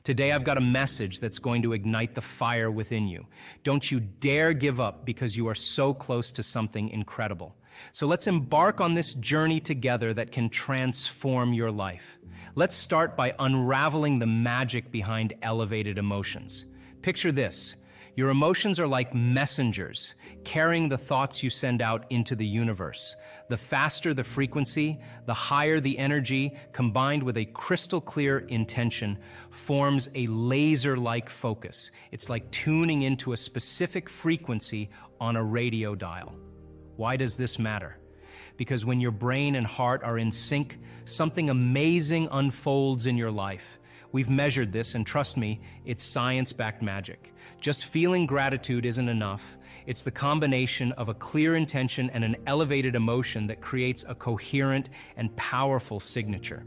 Today I've got a message that's going to ignite the fire within you. Don't you dare give up because you are so close to something incredible. So let's embark on this journey together that can transform your life. Let's start by unraveling the magic behind elevated emotions. Picture this. Your emotions are like messengers, carrying the thoughts you send out into the universe. The faster the frequency, the higher the energy, combined with a crystal clear intention, forms a laser-like focus. It's like tuning into a specific frequency on a radio dial. Why does this matter? Because when your brain and heart are in sync, something amazing unfolds in your life. We've measured this, and trust me, it's science-backed magic. Just feeling gratitude isn't enough. It's the combination of a clear intention and an elevated emotion that creates a coherent and powerful signature.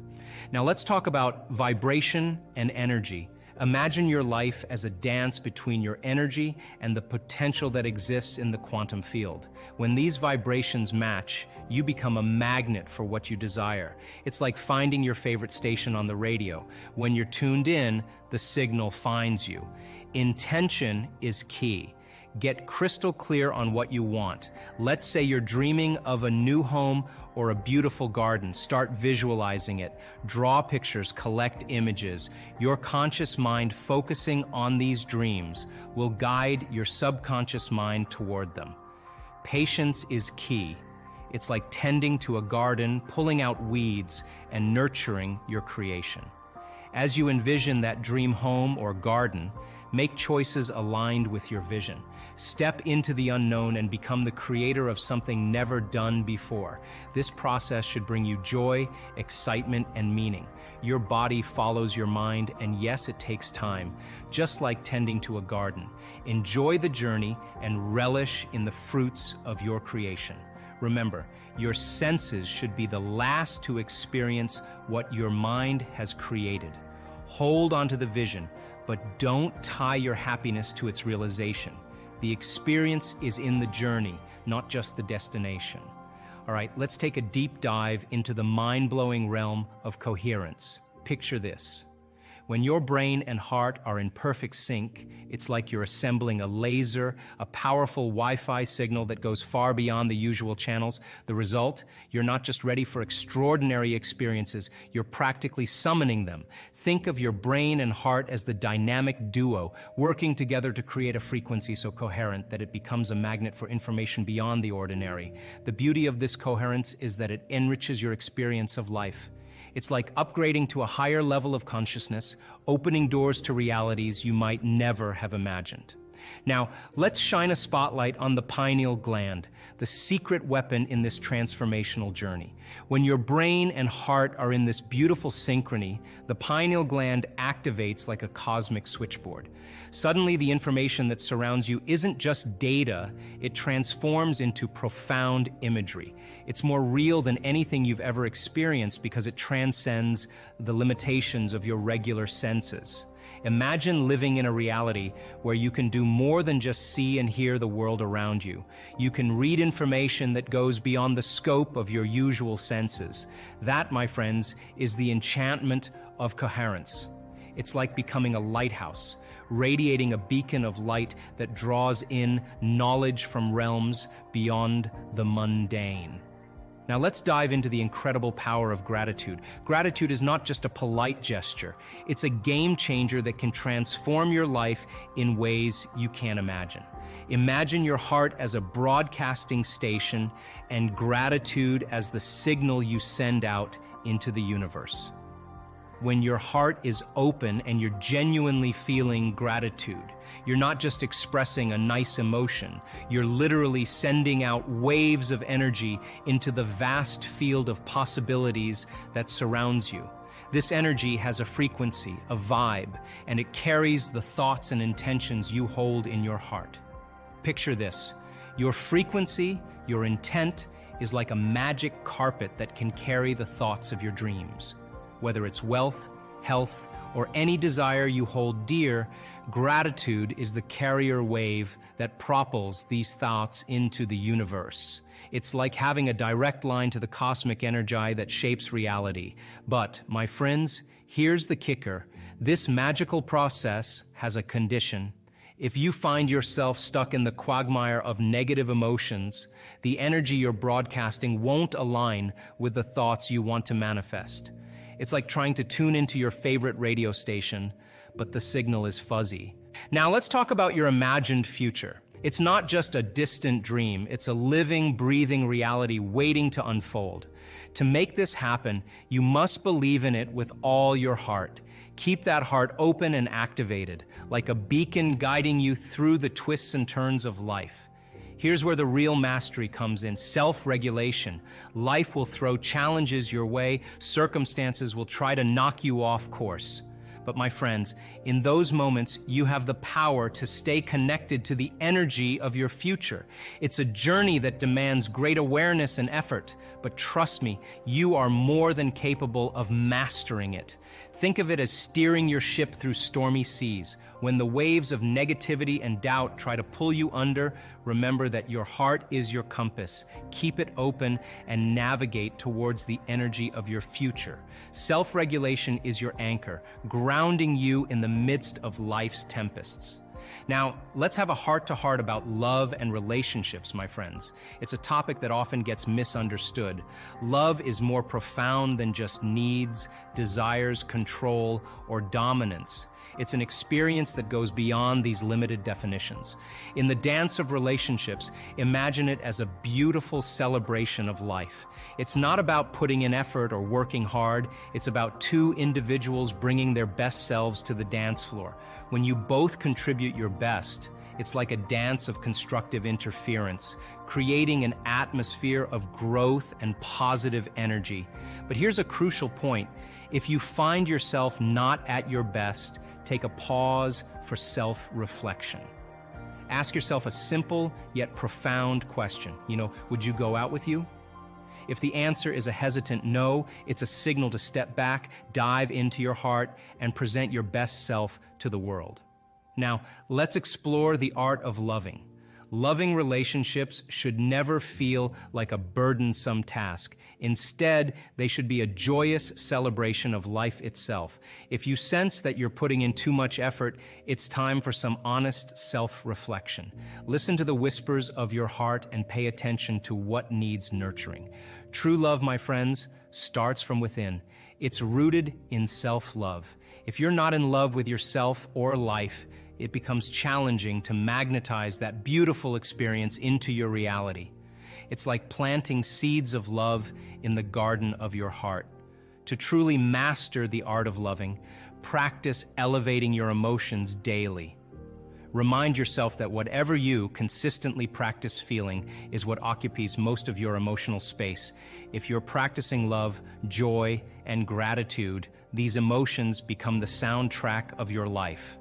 Now let's talk about vibration and energy. Imagine your life as a dance between your energy and the potential that exists in the quantum field. When these vibrations match, you become a magnet for what you desire. It's like finding your favorite station on the radio. When you're tuned in, the signal finds you. Intention is key. Get crystal clear on what you want. Let's say you're dreaming of a new home or a beautiful garden. Start visualizing it. Draw pictures, collect images. Your conscious mind focusing on these dreams will guide your subconscious mind toward them. Patience is key. It's like tending to a garden, pulling out weeds, and nurturing your creation. As you envision that dream home or garden, make choices aligned with your vision. Step into the unknown and become the creator of something never done before. This process should bring you joy, excitement, and meaning. Your body follows your mind, and yes, it takes time, just like tending to a garden. Enjoy the journey and relish in the fruits of your creation. Remember, your senses should be the last to experience what your mind has created. Hold on to the vision, but don't tie your happiness to its realization. The experience is in the journey, not just the destination. All right, let's take a deep dive into the mind-blowing realm of coherence. Picture this. When your brain and heart are in perfect sync, it's like you're assembling a laser, a powerful Wi-Fi signal that goes far beyond the usual channels. The result? You're not just ready for extraordinary experiences, you're practically summoning them. Think of your brain and heart as the dynamic duo, working together to create a frequency so coherent that it becomes a magnet for information beyond the ordinary. The beauty of this coherence is that it enriches your experience of life. It's like upgrading to a higher level of consciousness, opening doors to realities you might never have imagined. Now, let's shine a spotlight on the pineal gland, the secret weapon in this transformational journey. When your brain and heart are in this beautiful synchrony, the pineal gland activates like a cosmic switchboard. Suddenly, the information that surrounds you isn't just data, it transforms into profound imagery. It's more real than anything you've ever experienced because it transcends the limitations of your regular senses. Imagine living in a reality where you can do more than just see and hear the world around you. You can read information that goes beyond the scope of your usual senses. That, my friends, is the enchantment of coherence. It's like becoming a lighthouse, radiating a beacon of light that draws in knowledge from realms beyond the mundane. Now let's dive into the incredible power of gratitude. Gratitude is not just a polite gesture. It's a game changer that can transform your life in ways you can't imagine. Imagine your heart as a broadcasting station and gratitude as the signal you send out into the universe. When your heart is open and you're genuinely feeling gratitude, you're not just expressing a nice emotion, you're literally sending out waves of energy into the vast field of possibilities that surrounds you. This energy has a frequency, a vibe, and it carries the thoughts and intentions you hold in your heart. Picture this. Your frequency, your intent, is like a magic carpet that can carry the thoughts of your dreams. Whether it's wealth, health, or any desire you hold dear, gratitude is the carrier wave that propels these thoughts into the universe. It's like having a direct line to the cosmic energy that shapes reality. But, my friends, here's the kicker. This magical process has a condition. If you find yourself stuck in the quagmire of negative emotions, the energy you're broadcasting won't align with the thoughts you want to manifest. It's like trying to tune into your favorite radio station, but the signal is fuzzy. Now let's talk about your imagined future. It's not just a distant dream, it's a living, breathing reality waiting to unfold. To make this happen, you must believe in it with all your heart. Keep that heart open and activated, like a beacon guiding you through the twists and turns of life. Here's where the real mastery comes in: self-regulation. Life will throw challenges your way, circumstances will try to knock you off course. But my friends, in those moments, you have the power to stay connected to the energy of your future. It's a journey that demands great awareness and effort, but trust me, you are more than capable of mastering it. Think of it as steering your ship through stormy seas. When the waves of negativity and doubt try to pull you under, remember that your heart is your compass. Keep it open and navigate towards the energy of your future. Self-regulation is your anchor, grounding you in the midst of life's tempests. Now, let's have a heart-to-heart about love and relationships, my friends. It's a topic that often gets misunderstood. Love is more profound than just needs, desires, control, or dominance. It's an experience that goes beyond these limited definitions. In the dance of relationships, imagine it as a beautiful celebration of life. It's not about putting in effort or working hard. It's about two individuals bringing their best selves to the dance floor. When you both contribute your best, it's like a dance of constructive interference, creating an atmosphere of growth and positive energy. But here's a crucial point. If you find yourself not at your best, take a pause for self-reflection. Ask yourself a simple yet profound question. Would you go out with you? If the answer is a hesitant no, it's a signal to step back, dive into your heart, and present your best self to the world. Now, let's explore the art of loving. Loving relationships should never feel like a burdensome task. Instead, they should be a joyous celebration of life itself. If you sense that you're putting in too much effort, it's time for some honest self-reflection. Listen to the whispers of your heart and pay attention to what needs nurturing. True love, my friends, starts from within. It's rooted in self-love. If you're not in love with yourself or life, it becomes challenging to magnetize that beautiful experience into your reality. It's like planting seeds of love in the garden of your heart. To truly master the art of loving, practice elevating your emotions daily. Remind yourself that whatever you consistently practice feeling is what occupies most of your emotional space. If you're practicing love, joy, and gratitude, these emotions become the soundtrack of your life.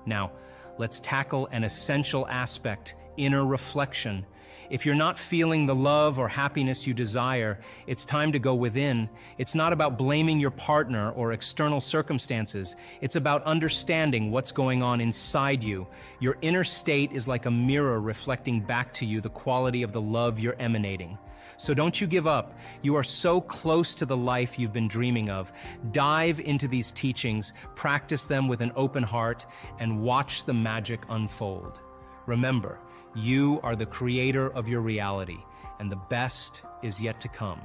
Now, let's tackle an essential aspect: inner reflection. If you're not feeling the love or happiness you desire, it's time to go within. It's not about blaming your partner or external circumstances. It's about understanding what's going on inside you. Your inner state is like a mirror reflecting back to you the quality of the love you're emanating. So don't you give up. You are so close to the life you've been dreaming of. Dive into these teachings, practice them with an open heart, and watch the magic unfold. Remember, you are the creator of your reality, and the best is yet to come.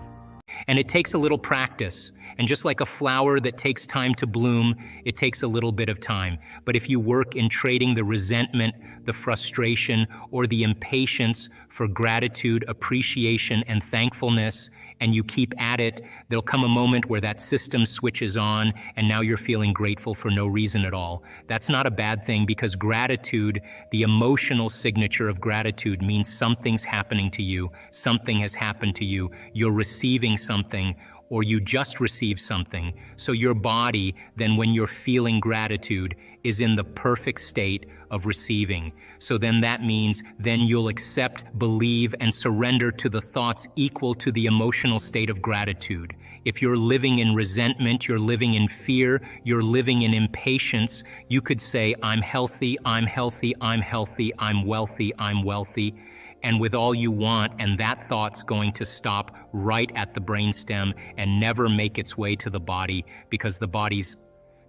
And it takes a little practice. And just like a flower that takes time to bloom, it takes a little bit of time. But if you work in trading the resentment, the frustration, or the impatience for gratitude, appreciation, and thankfulness, and you keep at it, there'll come a moment where that system switches on, and now you're feeling grateful for no reason at all. That's not a bad thing, because gratitude, the emotional signature of gratitude, means something's happening to you. Something has happened to you. You're receiving something, or you just received something. So your body, then when you're feeling gratitude, is in the perfect state of receiving. So then that means then you'll accept, believe, and surrender to the thoughts equal to the emotional state of gratitude. If you're living in resentment, you're living in fear, you're living in impatience, you could say, I'm healthy, I'm healthy, I'm healthy, I'm wealthy, I'm wealthy. And with all you want, and that thought's going to stop right at the brainstem and never make its way to the body, because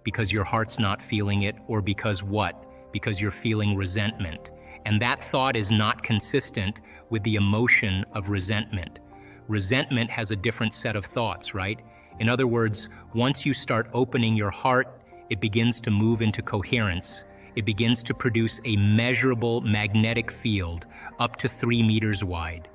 because your heart's not feeling it, or because what? Because you're feeling resentment. And that thought is not consistent with the emotion of resentment. Resentment has a different set of thoughts, right? In other words, once you start opening your heart, it begins to move into coherence. It begins to produce a measurable magnetic field up to 3 meters wide.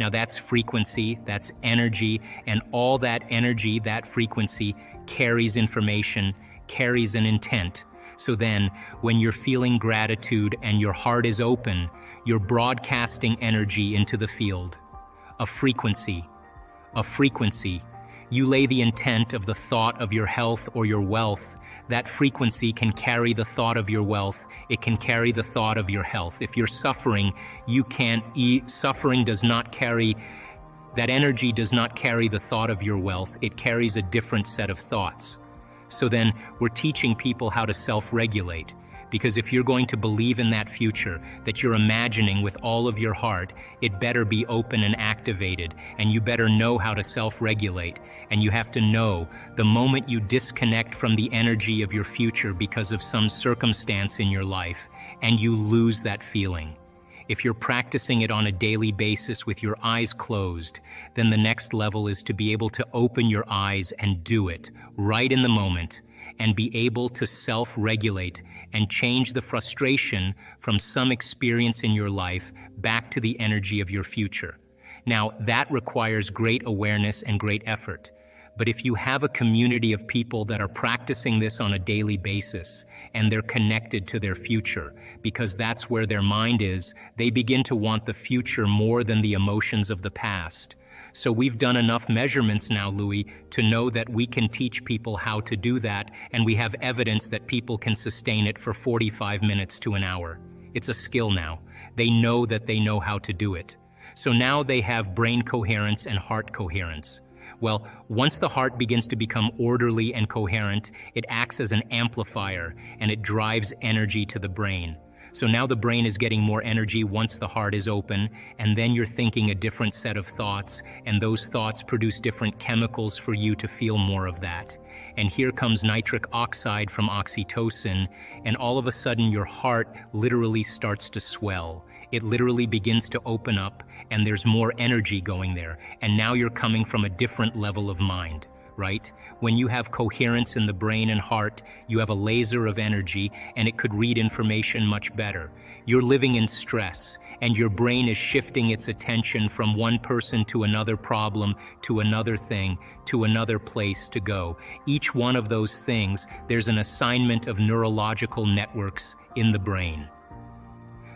Now that's frequency, that's energy, and all that energy, that frequency, carries information, carries an intent. So then, when you're feeling gratitude and your heart is open, you're broadcasting energy into the field. A frequency. You lay the intent of the thought of your health or your wealth. That frequency can carry the thought of your wealth. It can carry the thought of your health. If you're suffering, you can't eat. Suffering does not carry, that energy does not carry the thought of your wealth. It carries a different set of thoughts. So then, we're teaching people how to self-regulate. Because if you're going to believe in that future that you're imagining with all of your heart, it better be open and activated, and you better know how to self-regulate. And you have to know the moment you disconnect from the energy of your future because of some circumstance in your life, and you lose that feeling. If you're practicing it on a daily basis with your eyes closed, then the next level is to be able to open your eyes and do it right in the moment, and be able to self-regulate and change the frustration from some experience in your life back to the energy of your future. Now, that requires great awareness and great effort. But if you have a community of people that are practicing this on a daily basis, and they're connected to their future, because that's where their mind is, they begin to want the future more than the emotions of the past. So we've done enough measurements now, Louis, to know that we can teach people how to do that, and we have evidence that people can sustain it for 45 minutes to an hour. It's a skill now. They know that they know how to do it. So now they have brain coherence and heart coherence. Well, once the heart begins to become orderly and coherent, it acts as an amplifier, and it drives energy to the brain. So now the brain is getting more energy once the heart is open, and then you're thinking a different set of thoughts, and those thoughts produce different chemicals for you to feel more of that. And here comes nitric oxide from oxytocin, and all of a sudden your heart literally starts to swell. It literally begins to open up, and there's more energy going there, and now you're coming from a different level of mind. Right? When you have coherence in the brain and heart, you have a laser of energy, and it could read information much better. You're living in stress, and your brain is shifting its attention from one person to another problem, to another thing, to another place to go. Each one of those things, there's an assignment of neurological networks in the brain.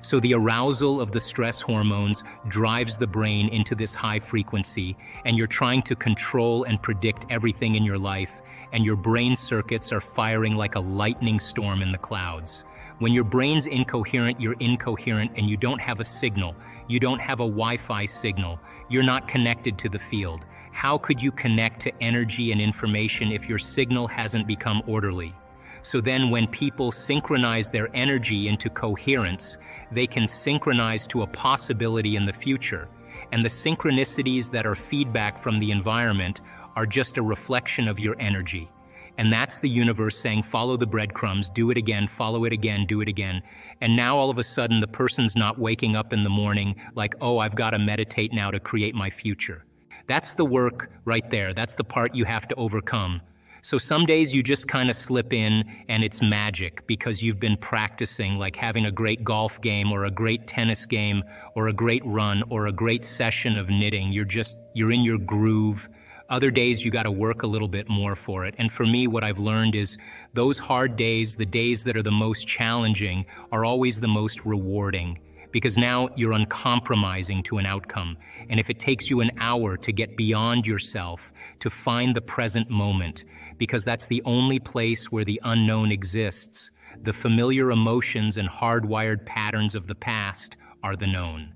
So the arousal of the stress hormones drives the brain into this high frequency, and you're trying to control and predict everything in your life, and your brain circuits are firing like a lightning storm in the clouds. When your brain's incoherent, you're incoherent, and you don't have a signal. You don't have a Wi-Fi signal. You're not connected to the field. How could you connect to energy and information if your signal hasn't become orderly? So then when people synchronize their energy into coherence, they can synchronize to a possibility in the future. And the synchronicities that are feedback from the environment are just a reflection of your energy. And that's the universe saying, follow the breadcrumbs, do it again, follow it again, do it again. And now all of a sudden the person's not waking up in the morning like, oh, I've got to meditate now to create my future. That's the work right there. That's the part you have to overcome. So some days you just kind of slip in and it's magic because you've been practicing, like having a great golf game or a great tennis game or a great run or a great session of knitting. You're in your groove. Other days you got to work a little bit more for it. And for me, what I've learned is those hard days, the days that are the most challenging, are always the most rewarding. Because now you're uncompromising to an outcome. And if it takes you an hour to get beyond yourself, to find the present moment, because that's the only place where the unknown exists, the familiar emotions and hardwired patterns of the past are the known.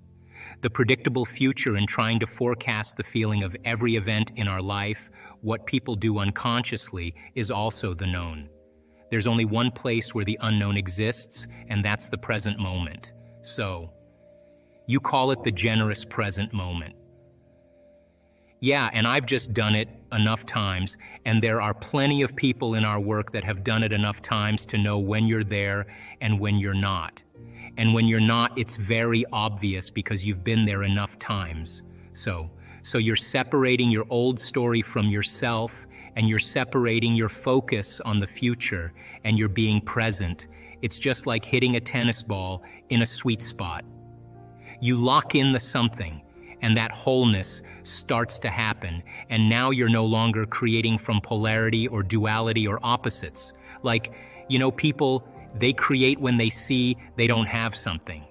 The predictable future and trying to forecast the feeling of every event in our life, what people do unconsciously, is also the known. There's only one place where the unknown exists, and that's the present moment. So, you call it the generous present moment. Yeah, and I've just done it enough times, and there are plenty of people in our work that have done it enough times to know when you're there and when you're not. And when you're not, it's very obvious because you've been there enough times. So you're separating your old story from yourself, and you're separating your focus on the future, and you're being present. It's just like hitting a tennis ball in a sweet spot. You lock in the something, and that wholeness starts to happen, and now you're no longer creating from polarity or duality or opposites. Like, people, they create when they see they don't have something.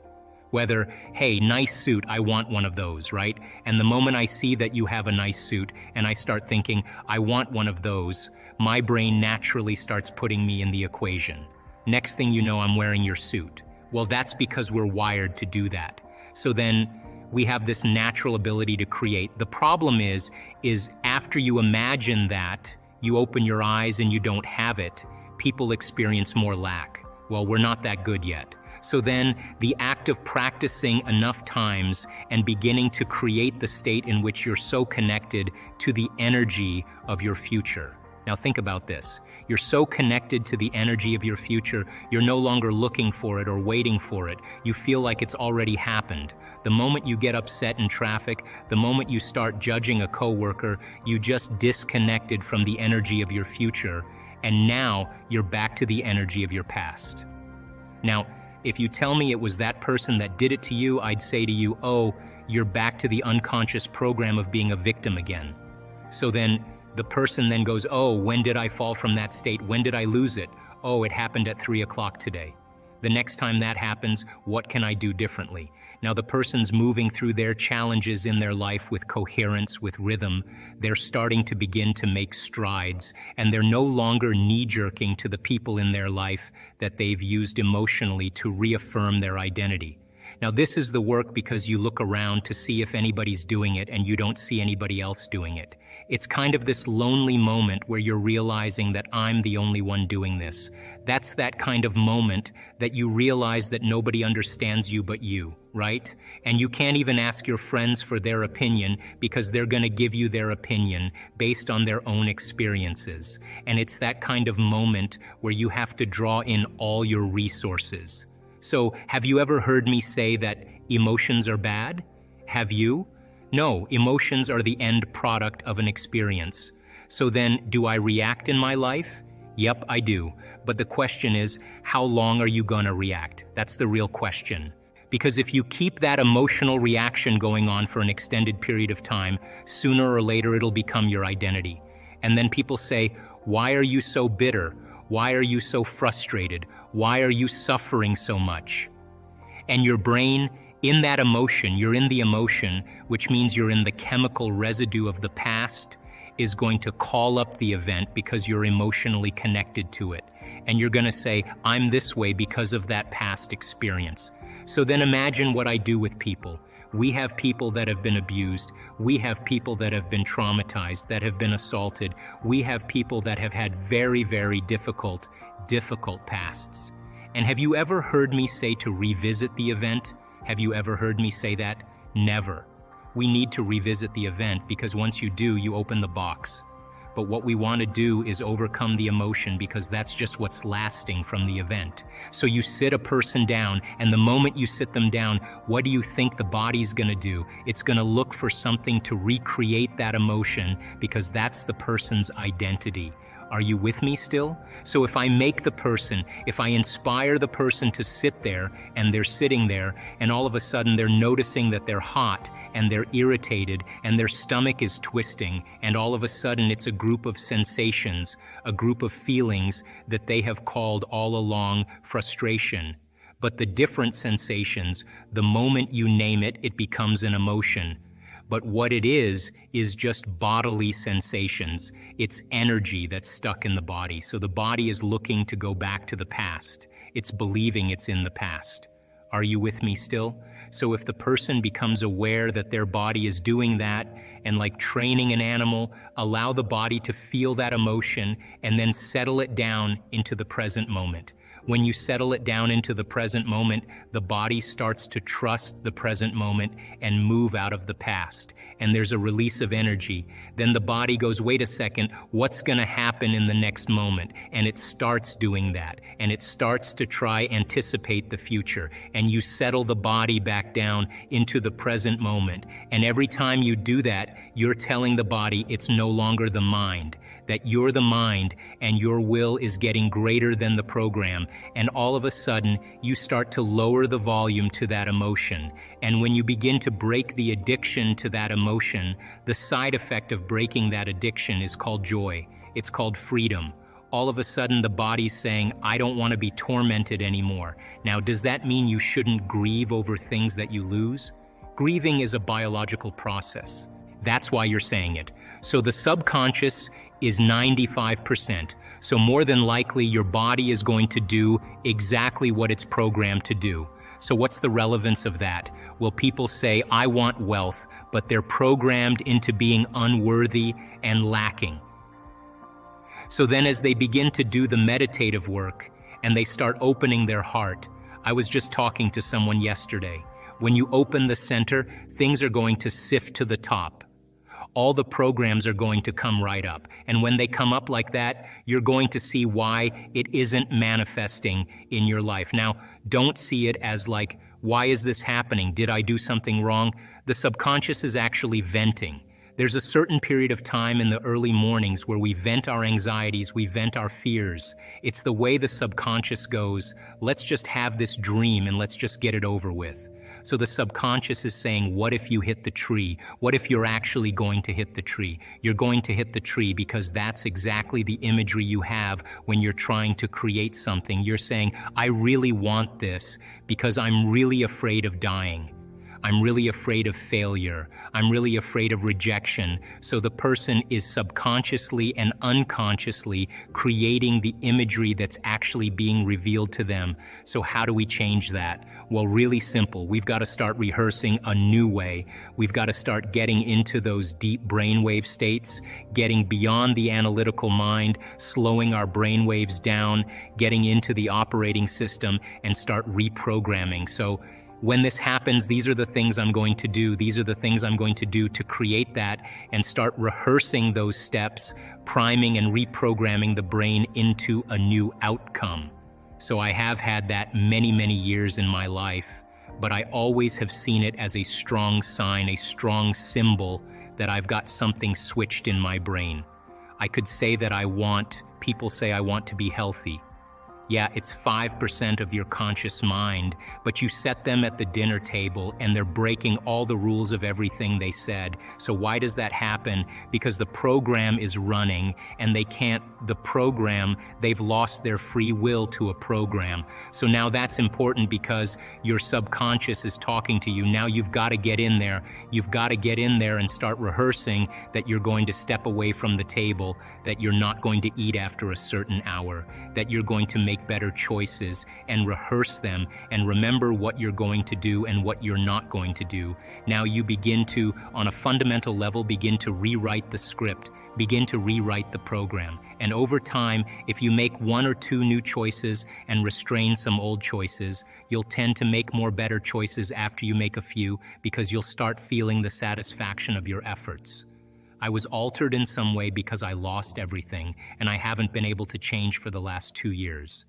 Whether, hey, nice suit, I want one of those, right? And the moment I see that you have a nice suit and I start thinking, I want one of those, my brain naturally starts putting me in the equation. Next thing you know, I'm wearing your suit. Well, that's because we're wired to do that. So then we have this natural ability to create. The problem is after you imagine that, you open your eyes and you don't have it, people experience more lack. Well, we're not that good yet. So then the act of practicing enough times and beginning to create the state in which you're so connected to the energy of your future. Now think about this. You're so connected to the energy of your future, you're no longer looking for it or waiting for it. You feel like it's already happened. The moment you get upset in traffic, the moment you start judging a coworker, you just disconnected from the energy of your future, and now you're back to the energy of your past. Now, if you tell me it was that person that did it to you, I'd say to you, oh, you're back to the unconscious program of being a victim again. So then the person then goes, oh, when did I fall from that state? When did I lose it? Oh, it happened at 3 o'clock today. The next time that happens, what can I do differently? Now the person's moving through their challenges in their life with coherence, with rhythm. They're starting to begin to make strides, and they're no longer knee-jerking to the people in their life that they've used emotionally to reaffirm their identity. Now this is the work because you look around to see if anybody's doing it and you don't see anybody else doing it. It's kind of this lonely moment where you're realizing that I'm the only one doing this. That's that kind of moment that you realize that nobody understands you but you, right? And you can't even ask your friends for their opinion because they're going to give you their opinion based on their own experiences. And it's that kind of moment where you have to draw in all your resources. So, have you ever heard me say that emotions are bad? Have you? No, emotions are the end product of an experience. So then, do I react in my life? Yep, I do. But the question is, how long are you gonna react? That's the real question. Because if you keep that emotional reaction going on for an extended period of time, sooner or later it'll become your identity. And then people say, why are you so bitter? Why are you so frustrated? Why are you suffering so much? And your brain, in that emotion, you're in the emotion, which means you're in the chemical residue of the past, is going to call up the event because you're emotionally connected to it. And you're going to say, I'm this way because of that past experience. So then imagine what I do with people. We have people that have been abused. We have people that have been traumatized, that have been assaulted. We have people that have had very, very difficult pasts. And have you ever heard me say to revisit the event? Have you ever heard me say that? Never. We need to revisit the event because once you do, you open the box. But what we want to do is overcome the emotion because that's just what's lasting from the event. So you sit a person down, and the moment you sit them down, what do you think the body's going to do? It's going to look for something to recreate that emotion because that's the person's identity. Are you with me still? So if I make the person, if I inspire the person to sit there, and they're sitting there, and all of a sudden they're noticing that they're hot, and they're irritated, and their stomach is twisting, and all of a sudden it's a group of sensations, a group of feelings that they have called all along frustration. But the different sensations, the moment you name it, it becomes an emotion. But what it is just bodily sensations. It's energy that's stuck in the body. So the body is looking to go back to the past. It's believing it's in the past. Are you with me still? So if the person becomes aware that their body is doing that, and like training an animal, allow the body to feel that emotion and then settle it down into the present moment. When you settle it down into the present moment, the body starts to trust the present moment and move out of the past. And there's a release of energy. Then the body goes, wait a second, what's going to happen in the next moment? And it starts doing that. And it starts to try anticipate the future. And you settle the body back down into the present moment. And every time you do that, you're telling the body it's no longer the mind, that you're the mind and your will is getting greater than the program. And all of a sudden, you start to lower the volume to that emotion. And when you begin to break the addiction to that emotion, the side effect of breaking that addiction is called joy. It's called freedom. All of a sudden, the body's saying, I don't want to be tormented anymore. Now, does that mean you shouldn't grieve over things that you lose? Grieving is a biological process. That's why you're saying it. So the subconscious is 95%. So more than likely, your body is going to do exactly what it's programmed to do. So what's the relevance of that? Well, people say, I want wealth, but they're programmed into being unworthy and lacking. So then as they begin to do the meditative work and they start opening their heart, I was just talking to someone yesterday. When you open the center, things are going to sift to the top. All the programs are going to come right up. And when they come up like that, you're going to see why it isn't manifesting in your life. Now, don't see it as like, why is this happening? Did I do something wrong? The subconscious is actually venting. There's a certain period of time in the early mornings where we vent our anxieties, we vent our fears. It's the way the subconscious goes, let's just have this dream and let's just get it over with. So the subconscious is saying, what if you hit the tree? What if you're actually going to hit the tree? You're going to hit the tree because that's exactly the imagery you have when you're trying to create something. You're saying, I really want this because I'm really afraid of dying. I'm really afraid of failure. I'm really afraid of rejection. So the person is subconsciously and unconsciously creating the imagery that's actually being revealed to them. So how do we change that? Well, really simple. We've got to start rehearsing a new way. We've got to start getting into those deep brainwave states, getting beyond the analytical mind, slowing our brainwaves down, getting into the operating system, and start reprogramming. So when this happens, these are the things I'm going to do. These are the things I'm going to do to create that and start rehearsing those steps, priming and reprogramming the brain into a new outcome. So I have had that many, many years in my life, but I always have seen it as a strong sign, a strong symbol that I've got something switched in my brain. I could say that people say I want to be healthy. Yeah, it's 5% of your conscious mind, but you set them at the dinner table and they're breaking all the rules of everything they said. So why does that happen? Because the program is running and they've lost their free will to a program. So now that's important because your subconscious is talking to you. Now you've got to get in there. You've got to get in there and start rehearsing that you're going to step away from the table, that you're not going to eat after a certain hour, that you're going to make better choices and rehearse them and remember what you're going to do and what you're not going to do. Now you begin to, on a fundamental level, begin to rewrite the script, begin to rewrite the program. And over time, if you make one or two new choices and restrain some old choices, you'll tend to make more better choices after you make a few because you'll start feeling the satisfaction of your efforts. I was altered in some way because I lost everything, and I haven't been able to change for the last 2 years.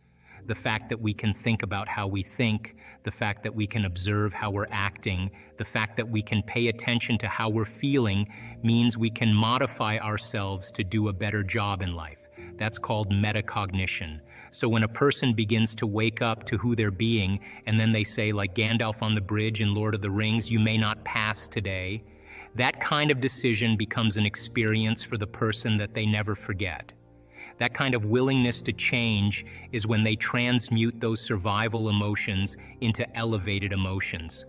The fact that we can think about how we think, the fact that we can observe how we're acting, the fact that we can pay attention to how we're feeling means we can modify ourselves to do a better job in life. That's called metacognition. So when a person begins to wake up to who they're being, and then they say, like Gandalf on the bridge in Lord of the Rings, you may not pass today, that kind of decision becomes an experience for the person that they never forget. That kind of willingness to change is when they transmute those survival emotions into elevated emotions.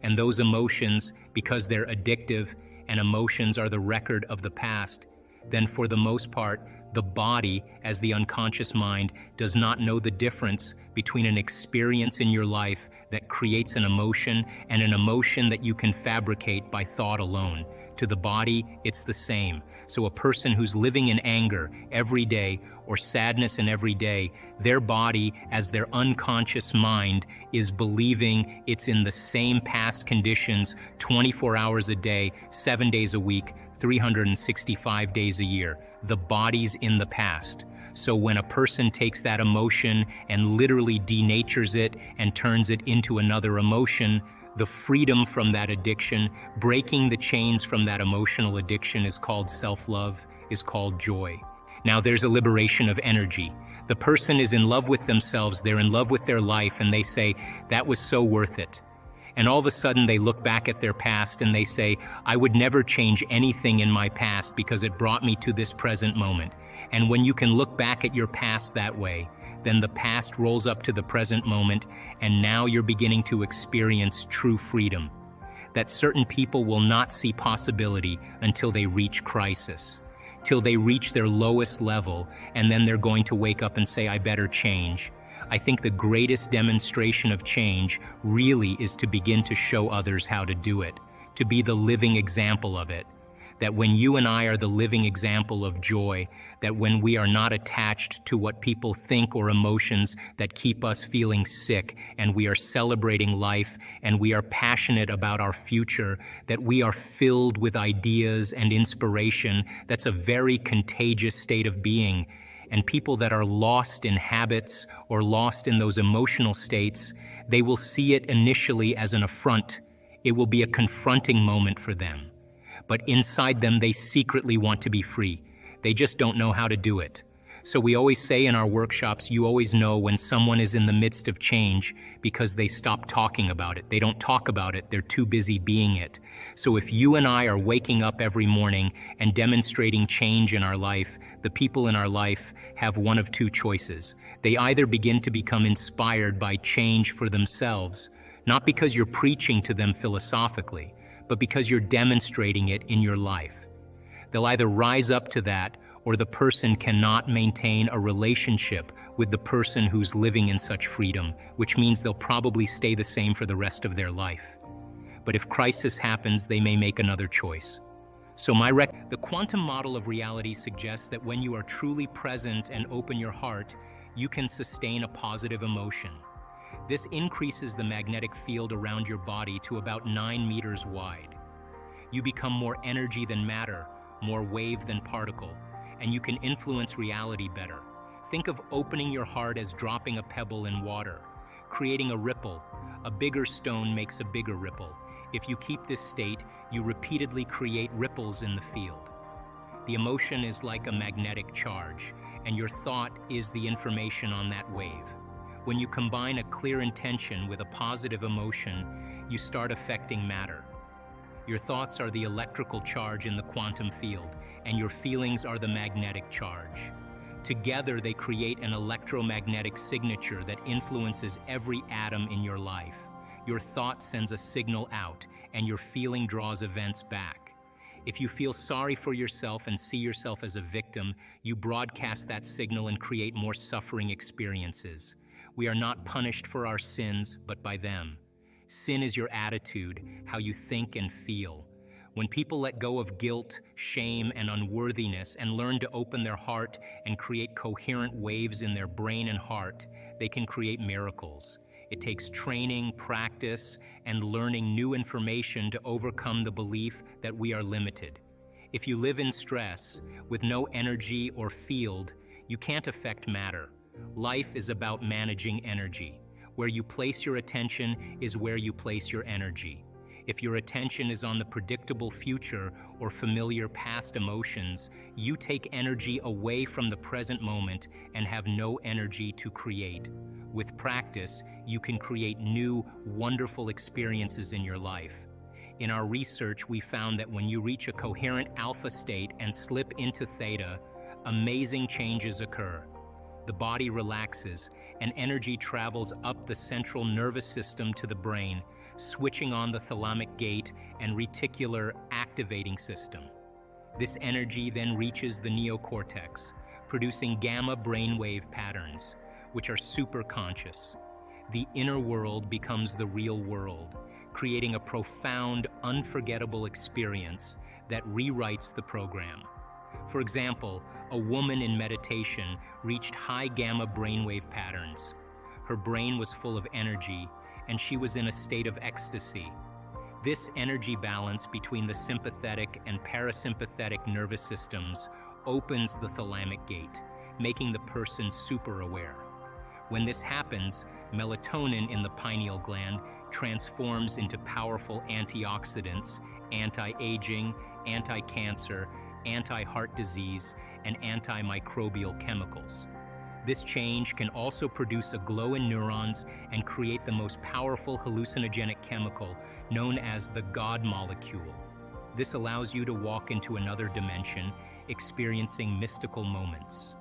And those emotions, because they're addictive and emotions are the record of the past, then for the most part, The body, as the unconscious mind, does not know the difference between an experience in your life that creates an emotion and an emotion that you can fabricate by thought alone. To the body, it's the same. So a person who's living in anger every day or sadness in every day, their body, as their unconscious mind, is believing it's in the same past conditions 24 hours a day, 7 days a week, 365 days a year. The body's in the past. So when a person takes that emotion and literally denatures it and turns it into another emotion, the freedom from that addiction, breaking the chains from that emotional addiction is called self-love, is called joy. Now there's a liberation of energy. The person is in love with themselves, they're in love with their life, and they say, that was so worth it. And all of a sudden they look back at their past and they say, I would never change anything in my past because it brought me to this present moment. And when you can look back at your past that way, then the past rolls up to the present moment, and now you're beginning to experience true freedom. That certain people will not see possibility until they reach crisis, till they reach their lowest level, and then they're going to wake up and say, I better change. I think the greatest demonstration of change really is to begin to show others how to do it, to be the living example of it. That when you and I are the living example of joy, that when we are not attached to what people think or emotions that keep us feeling sick, and we are celebrating life and we are passionate about our future, that we are filled with ideas and inspiration, that's a very contagious state of being. And people that are lost in habits or lost in those emotional states, they will see it initially as an affront. It will be a confronting moment for them. But inside them, they secretly want to be free. They just don't know how to do it. So we always say in our workshops, you always know when someone is in the midst of change because they stop talking about it. They don't talk about it. They're too busy being it. So if you and I are waking up every morning and demonstrating change in our life, the people in our life have one of two choices. They either begin to become inspired by change for themselves, not because you're preaching to them philosophically, but because you're demonstrating it in your life. They'll either rise up to that, or the person cannot maintain a relationship with the person who's living in such freedom, which means they'll probably stay the same for the rest of their life. But if crisis happens, they may make another choice. So the quantum model of reality suggests that when you are truly present and open your heart, you can sustain a positive emotion. This increases the magnetic field around your body to about 9 meters wide. You become more energy than matter, more wave than particle, and you can influence reality better. Think of opening your heart as dropping a pebble in water, creating a ripple. A bigger stone makes a bigger ripple. If you keep this state, you repeatedly create ripples in the field. The emotion is like a magnetic charge, and your thought is the information on that wave. When you combine a clear intention with a positive emotion, you start affecting matter. Your thoughts are the electrical charge in the quantum field, and your feelings are the magnetic charge. Together, they create an electromagnetic signature that influences every atom in your life. Your thought sends a signal out, and your feeling draws events back. If you feel sorry for yourself and see yourself as a victim, you broadcast that signal and create more suffering experiences. We are not punished for our sins, but by them. Sin is your attitude, how you think and feel. When people let go of guilt, shame, and unworthiness and learn to open their heart and create coherent waves in their brain and heart, they can create miracles. It takes training, practice, and learning new information to overcome the belief that we are limited. If you live in stress, with no energy or field, you can't affect matter. Life is about managing energy. Where you place your attention is where you place your energy. If your attention is on the predictable future or familiar past emotions, you take energy away from the present moment and have no energy to create. With practice, you can create new, wonderful experiences in your life. In our research, we found that when you reach a coherent alpha state and slip into theta, amazing changes occur. The body relaxes, and energy travels up the central nervous system to the brain, switching on the thalamic gate and reticular activating system. This energy then reaches the neocortex, producing gamma brainwave patterns, which are superconscious. The inner world becomes the real world, creating a profound, unforgettable experience that rewrites the program. For example, a woman in meditation reached high gamma brainwave patterns. Her brain was full of energy, and she was in a state of ecstasy. This energy balance between the sympathetic and parasympathetic nervous systems opens the thalamic gate, making the person super aware. When this happens, melatonin in the pineal gland transforms into powerful antioxidants, anti-aging, anti-cancer, anti-heart disease, and antimicrobial chemicals. This change can also produce a glow in neurons and create the most powerful hallucinogenic chemical known as the God molecule. This allows you to walk into another dimension, experiencing mystical moments.